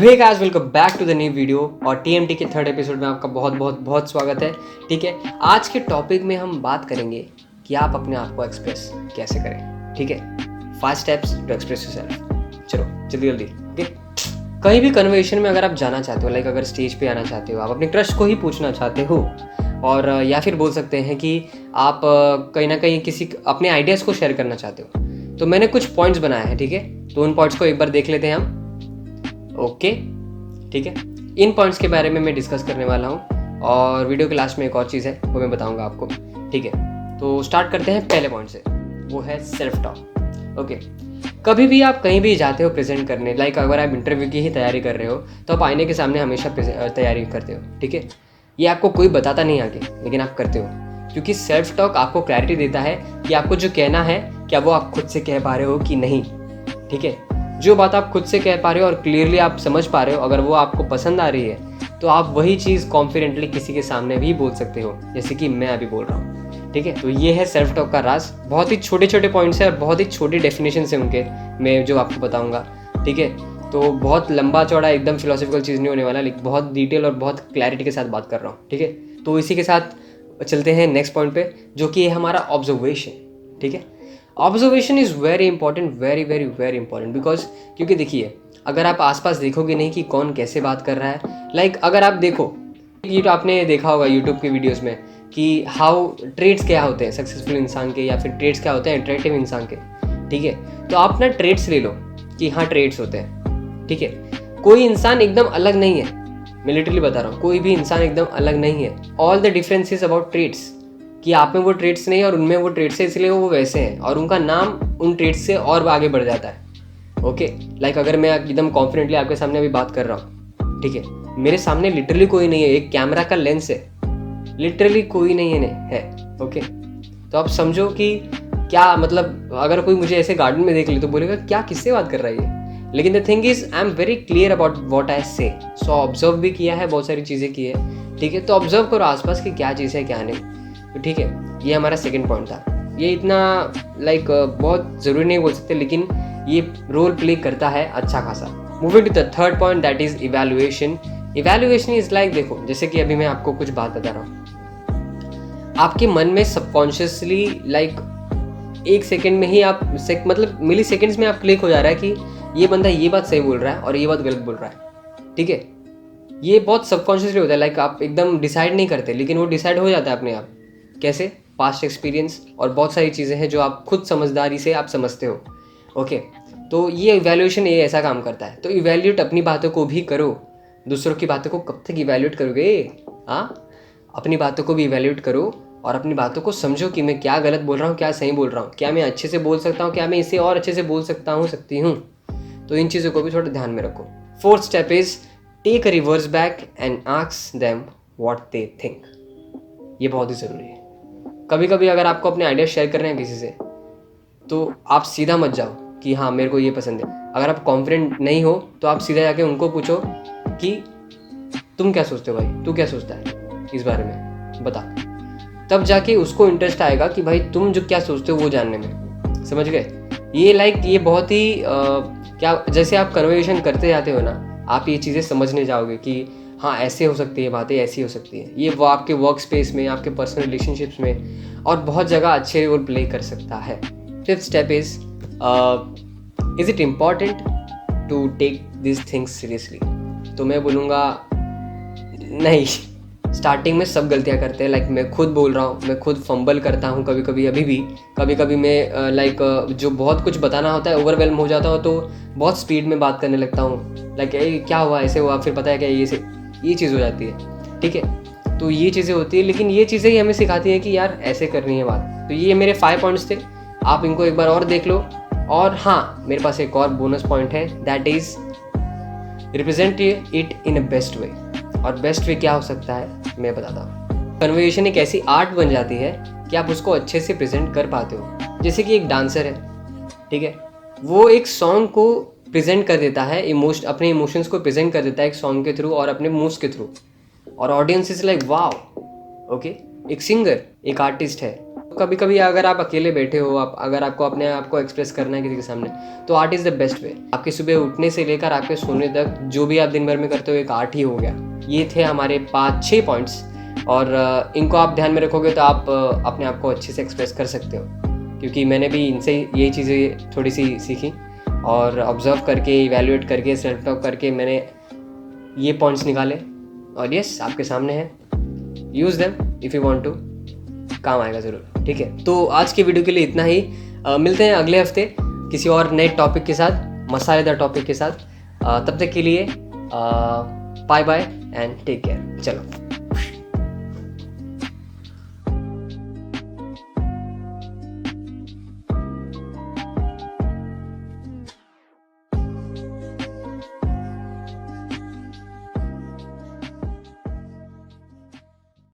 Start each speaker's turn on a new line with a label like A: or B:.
A: Hey guys, welcome back to the new video. और TMT के third episode में आपका बहुत बहुत बहुत स्वागत है। ठीक है, आज के टॉपिक में हम बात करेंगे कि आप अपने आप को एक्सप्रेस कैसे करें। ठीक है, 5 स्टेप्स टू एक्सप्रेस योरसेल्फ। चलो जल्दी जल्दी। ओके, कहीं भी कन्वर्सेशन में अगर आप जाना चाहते हो, लाइक अगर स्टेज पे आना चाहते हो, आप अपने क्रश को ही पूछना चाहते हो, और या फिर बोल सकते हैं कि आप कहीं ना कहीं किसी अपने आइडियाज़ को शेयर करना चाहते हो, तो मैंने कुछ पॉइंट्स बनाए हैं। ठीक है, तो उन पॉइंट्स को एक बार देख लेते हैं हम। ओके ठीक है, इन पॉइंट्स के बारे में मैं डिस्कस करने वाला हूँ, और वीडियो के लास्ट में एक और चीज़ है वो मैं बताऊँगा आपको। ठीक है, तो स्टार्ट करते हैं पहले पॉइंट से, वो है सेल्फ टॉक। ओके, कभी भी आप कहीं भी जाते हो प्रेजेंट करने, लाइक अगर आप इंटरव्यू की ही तैयारी कर रहे हो तो आप आईने के सामने हमेशा तैयारी करते हो। ठीक है, ये आपको कोई बताता नहीं आगे, लेकिन आप करते हो, क्योंकि सेल्फ टॉक आपको क्लैरिटी देता है कि आपको जो कहना है क्या वो आप खुद से कह पा रहे हो कि नहीं। ठीक है, जो बात आप खुद से कह पा रहे हो और क्लियरली आप समझ पा रहे हो, अगर वो आपको पसंद आ रही है तो आप वही चीज़ कॉन्फिडेंटली किसी के सामने भी बोल सकते हो, जैसे कि मैं अभी बोल रहा हूँ। ठीक है, तो ये है सेल्फ टॉक का राज। बहुत ही छोटे छोटे पॉइंट्स हैं और बहुत ही छोटी डेफिनेशन है उनके, मैं जो आपको बताऊँगा। ठीक है, तो बहुत लंबा चौड़ा एकदम फिलोसफिकल चीज़ नहीं होने वाला, लेकिन बहुत डिटेल और बहुत क्लैरिटी के साथ बात कर रहा हूँ। ठीक है, तो इसी के साथ चलते हैं नेक्स्ट पॉइंट पे, जो कि है हमारा ऑब्जर्वेशन। ठीक है, observation is very important, very very very important, because क्योंकि देखिए, अगर आप आसपास देखोगे नहीं कि कौन कैसे बात कर रहा है, लाइक अगर आप देखो, ये तो आपने देखा होगा यूट्यूब के वीडियोस में कि हाउ ट्रेड्स क्या होते हैं सक्सेसफुल इंसान के, या फिर ट्रेड्स क्या होते हैं अट्रैक्टिव इंसान के। ठीक है, तो आप ना ट्रेड्स ले लो कि हाँ ट्रेड्स होते हैं। ठीक है, कोई इंसान एकदम अलग नहीं है, मैं लिटरली बता रहा हूँ, कोई भी इंसान एकदम अलग नहीं है। All the difference is about trades, कि आप में वो ट्रेड्स नहीं है और उनमें वो ट्रेड्स है, इसलिए वो वैसे हैं, और उनका नाम उन ट्रेड्स से और आगे बढ़ जाता है। ओके, लाइक अगर मैं एकदम कॉन्फिडेंटली आपके सामने अभी बात कर रहा हूँ, ठीक है, मेरे सामने लिटरली कोई नहीं है, एक कैमरा का लेंस है, लिटरली कोई नहीं है। ओके, तो आप समझो कि क्या मतलब, अगर कोई मुझे ऐसे गार्डन में देख ले तो बोलेगा क्या किससे बात कर रहा है ये। लेकिन the thing is I am very clear about what I say. So observe भी किया है, बहुत सारी चीज़ें की है। ठीक है, तो ऑब्जर्व करो आसपास की क्या चीज़ है क्या नहीं। तो ठीक है, ये हमारा सेकंड पॉइंट था। ये इतना लाइक बहुत ज़रूरी नहीं बोल सकते, लेकिन ये रोल प्ले करता है अच्छा खासा। Moving to the third point, that is evaluation. Evaluation is like, देखो जैसे कि अभी मैं आपको कुछ बात बता रहा हूँ, आपके मन में सबकॉन्शियसली लाइक एक सेकंड में ही आप मतलब मिली सेकेंड्स में आप क्लिक हो जा रहा है कि ये बंदा ये बात सही बोल रहा है और ये बात गलत बोल रहा है। ठीक है, ये बहुत सबकॉन्शियसली होता है, लाइक आप एकदम डिसाइड नहीं करते, लेकिन वो डिसाइड हो जाता है अपने आप। कैसे? पास्ट एक्सपीरियंस और बहुत सारी चीज़ें हैं जो आप खुद समझदारी से आप समझते हो। ओके, तो ये इवैल्यूएशन ये ऐसा काम करता है। तो इवैल्यूएट अपनी बातों को भी करो, दूसरों की बातों को कब तक इवैल्यूएट करोगे? हाँ, अपनी बातों को भी इवैल्यूएट करो और अपनी बातों को समझो कि मैं क्या गलत बोल रहा हूँ, क्या सही बोल रहा हूँ, क्या मैं अच्छे से बोल सकता हूँ, क्या मैं इसे और अच्छे से बोल सकता हूँ सकती हूँ। तो इन चीज़ों को भी थोड़ा ध्यान में रखो। Fourth step is take a reverse back and ask them what they think. ये बहुत ही ज़रूरी है। कभी कभी अगर आपको अपने आइडिया शेयर करने हैं किसी से, तो आप सीधा मत जाओ कि हाँ मेरे को ये पसंद है। अगर आप कॉन्फिडेंट नहीं हो तो आप सीधा जाके उनको पूछो कि तुम क्या सोचते हो भाई, तू क्या सोचता है इस बारे में, बता। तब जाके उसको इंटरेस्ट आएगा कि भाई तुम जो क्या सोचते हो वो जानने में। समझ गए? ये लाइक ये बहुत ही क्या, जैसे आप कन्वर्सेशन करते जाते हो ना, आप ये चीज़ें समझने जाओगे कि हाँ ऐसे हो सकती है बातें, ऐसी हो सकती है। ये वो आपके वर्क स्पेस में, आपके पर्सनल रिलेशनशिप्स में और बहुत जगह अच्छे रोल प्ले कर सकता है। Fifth step is it important to take this things seriously? तो मैं बोलूँगा नहीं। स्टार्टिंग में सब गलतियाँ करते हैं, लाइक मैं खुद बोल रहा हूँ, मैं खुद फंबल करता हूँ कभी कभी, अभी भी कभी कभी मैं लाइक जो बहुत कुछ बताना होता है ओवरवेल्म हो जाता हूँ, तो बहुत स्पीड में बात करने लगता हूँ, लाइक क्या हुआ, ऐसे हुआ, फिर पता है क्या ये चीज़ हो जाती है। ठीक है, तो ये चीज़ें होती है, लेकिन ये चीज़ें ही हमें सिखाती हैं कि यार ऐसे करनी है बात। तो ये मेरे 5 पॉइंट्स थे, आप इनको एक बार और देख लो। और हाँ, मेरे पास एक और बोनस पॉइंट है, that is represent it in a best way. और बेस्ट वे क्या हो सकता है मैं बताता हूँ। कन्वर्सेशन एक ऐसी आर्ट बन जाती है कि आप उसको अच्छे से प्रेजेंट कर पाते हो। जैसे कि एक डांसर है, ठीक है, वो एक सॉन्ग को प्रेजेंट कर देता है, अपने इमोशंस को प्रेजेंट कर देता है एक सॉन्ग के थ्रू और अपने मूव्स के थ्रू, और audience is like wow. Okay, एक सिंगर, एक आर्टिस्ट है, कभी कभी अगर आप अकेले बैठे हो, आप अगर आपको अपने आप को एक्सप्रेस करना है किसी के सामने, तो art is the best way. आपके सुबह उठने से लेकर आपके सोने तक जो भी आप दिन भर में करते हो एक आर्ट ही हो गया। ये थे हमारे 5-6 पॉइंट्स, और इनको आप ध्यान में रखोगे तो आप अपने आप को अच्छे से एक्सप्रेस कर सकते हो। क्योंकि मैंने भी इनसे यही चीज़ें थोड़ी सी सीखी, और ऑब्जर्व करके, इवैल्यूएट करके, सेल्फ टॉक करके मैंने ये पॉइंट्स निकाले, और यस आपके सामने है। Use them if you want to, काम आएगा ज़रूर। ठीक है, तो आज के वीडियो के लिए इतना ही। मिलते हैं अगले हफ्ते किसी और नए टॉपिक के साथ, मसालेदार टॉपिक के साथ। तब तक के लिए bye bye and take care. चलो।